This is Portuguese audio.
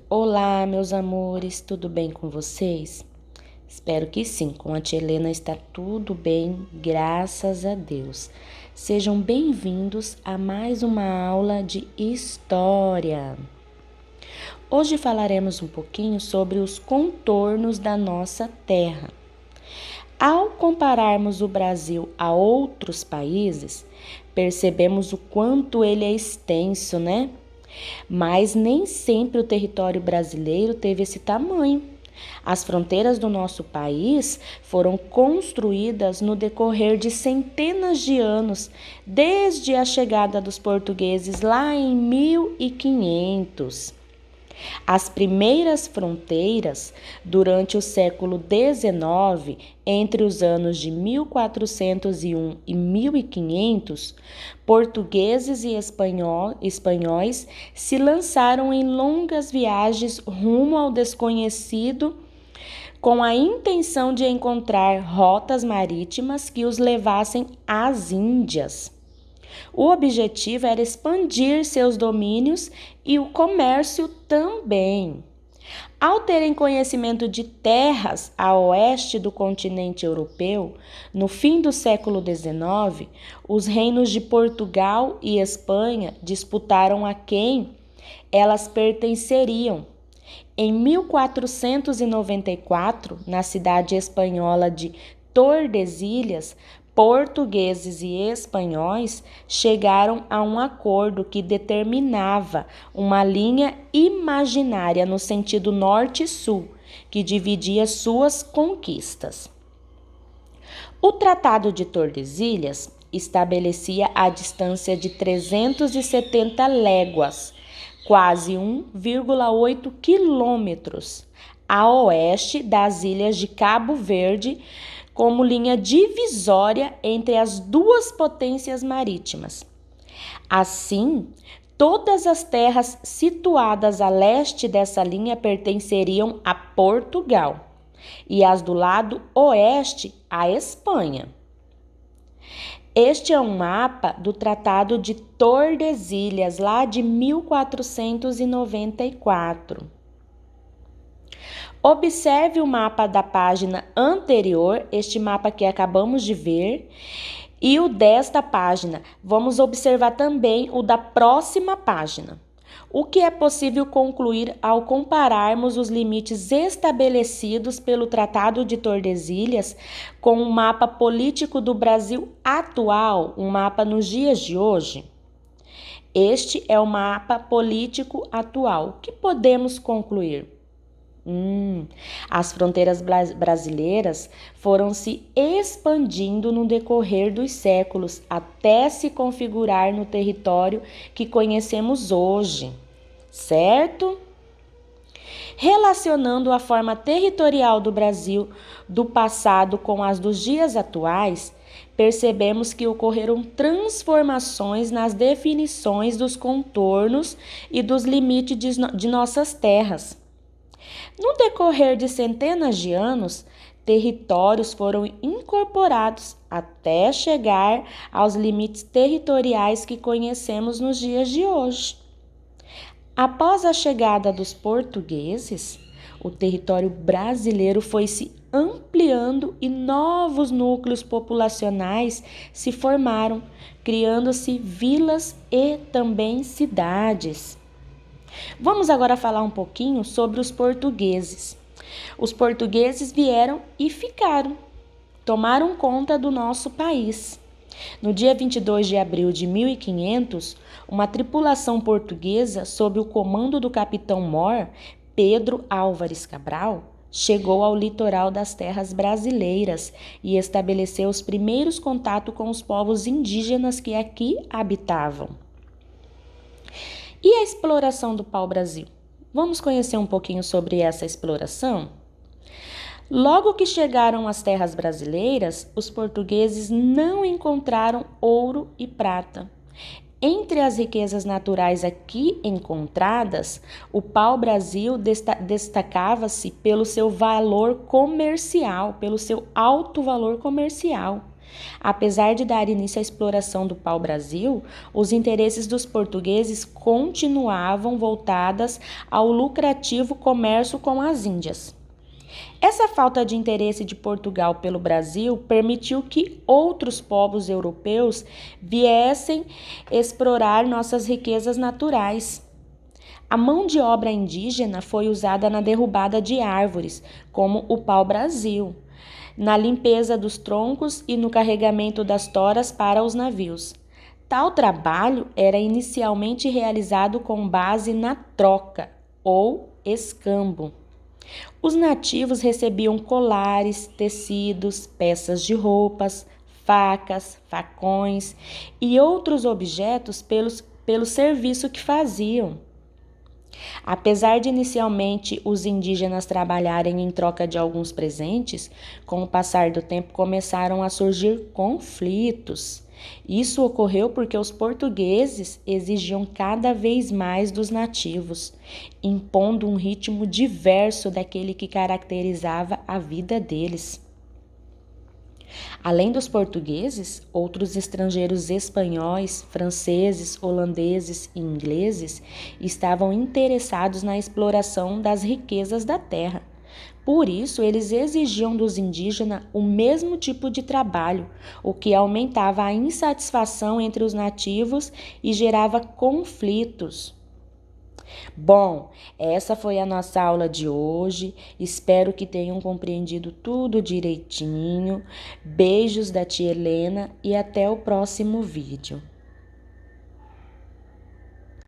Olá, meus amores, tudo bem com vocês? Espero que sim, com a tia Helena está tudo bem, graças a Deus. Sejam bem-vindos a mais uma aula de História. Hoje falaremos um pouquinho sobre os contornos da nossa terra. Ao compararmos o Brasil a outros países, percebemos o quanto ele é extenso, né? Mas nem sempre o território brasileiro teve esse tamanho. As fronteiras do nosso país foram construídas no decorrer de centenas de anos, desde a chegada dos portugueses lá em 1500. As primeiras fronteiras, durante o século XIX, entre os anos de 1401 e 1500, portugueses e espanhóis se lançaram em longas viagens rumo ao desconhecido, com a intenção de encontrar rotas marítimas que os levassem às Índias. O objetivo era expandir seus domínios e o comércio também. Ao terem conhecimento de terras a oeste do continente europeu, no fim do século XIX, os reinos de Portugal e Espanha disputaram a quem elas pertenceriam. Em 1494, na cidade espanhola de Tordesilhas, portugueses e espanhóis chegaram a um acordo que determinava uma linha imaginária no sentido norte-sul, que dividia suas conquistas. O Tratado de Tordesilhas estabelecia a distância de 370 léguas, quase 1,8 quilômetros, a oeste das ilhas de Cabo Verde, como linha divisória entre as duas potências marítimas. Assim, todas as terras situadas a leste dessa linha pertenceriam a Portugal e as do lado oeste à Espanha. Este é um mapa do Tratado de Tordesilhas, lá de 1494. Observe o mapa da página anterior, este mapa que acabamos de ver, e o desta página. Vamos observar também o da próxima página. O que é possível concluir ao compararmos os limites estabelecidos pelo Tratado de Tordesilhas com o mapa político do Brasil atual, um mapa nos dias de hoje? Este é o mapa político atual. O que podemos concluir? As fronteiras brasileiras foram se expandindo no decorrer dos séculos até se configurar no território que conhecemos hoje, certo? Relacionando a forma territorial do Brasil do passado com as dos dias atuais, percebemos que ocorreram transformações nas definições dos contornos e dos limites de nossas terras. No decorrer de centenas de anos, territórios foram incorporados até chegar aos limites territoriais que conhecemos nos dias de hoje. Após a chegada dos portugueses, o território brasileiro foi se ampliando e novos núcleos populacionais se formaram, criando-se vilas e também cidades. Vamos agora falar um pouquinho sobre os portugueses. Os portugueses vieram e ficaram, tomaram conta do nosso país. No dia 22 de abril de 1500, uma tripulação portuguesa, sob o comando do capitão-mor Pedro Álvares Cabral, chegou ao litoral das terras brasileiras e estabeleceu os primeiros contatos com os povos indígenas que aqui habitavam. E a exploração do pau-brasil? Vamos conhecer um pouquinho sobre essa exploração? Logo que chegaram às terras brasileiras, os portugueses não encontraram ouro e prata. Entre as riquezas naturais aqui encontradas, o pau-brasil destacava-se pelo seu valor comercial, pelo seu alto valor comercial. Apesar de dar início à exploração do pau-brasil, os interesses dos portugueses continuavam voltados ao lucrativo comércio com as Índias. Essa falta de interesse de Portugal pelo Brasil permitiu que outros povos europeus viessem explorar nossas riquezas naturais. A mão de obra indígena foi usada na derrubada de árvores, como o pau-brasil, na limpeza dos troncos e no carregamento das toras para os navios. Tal trabalho era inicialmente realizado com base na troca ou escambo. Os nativos recebiam colares, tecidos, peças de roupas, facas, facões e outros objetos pelo serviço que faziam. Apesar de inicialmente os indígenas trabalharem em troca de alguns presentes, com o passar do tempo começaram a surgir conflitos. Isso ocorreu porque os portugueses exigiam cada vez mais dos nativos, impondo um ritmo diverso daquele que caracterizava a vida deles. Além dos portugueses, outros estrangeiros espanhóis, franceses, holandeses e ingleses estavam interessados na exploração das riquezas da terra. Por isso, eles exigiam dos indígenas o mesmo tipo de trabalho, o que aumentava a insatisfação entre os nativos e gerava conflitos. Bom, essa foi a nossa aula de hoje. Espero que tenham compreendido tudo direitinho. Beijos da tia Helena e até o próximo vídeo.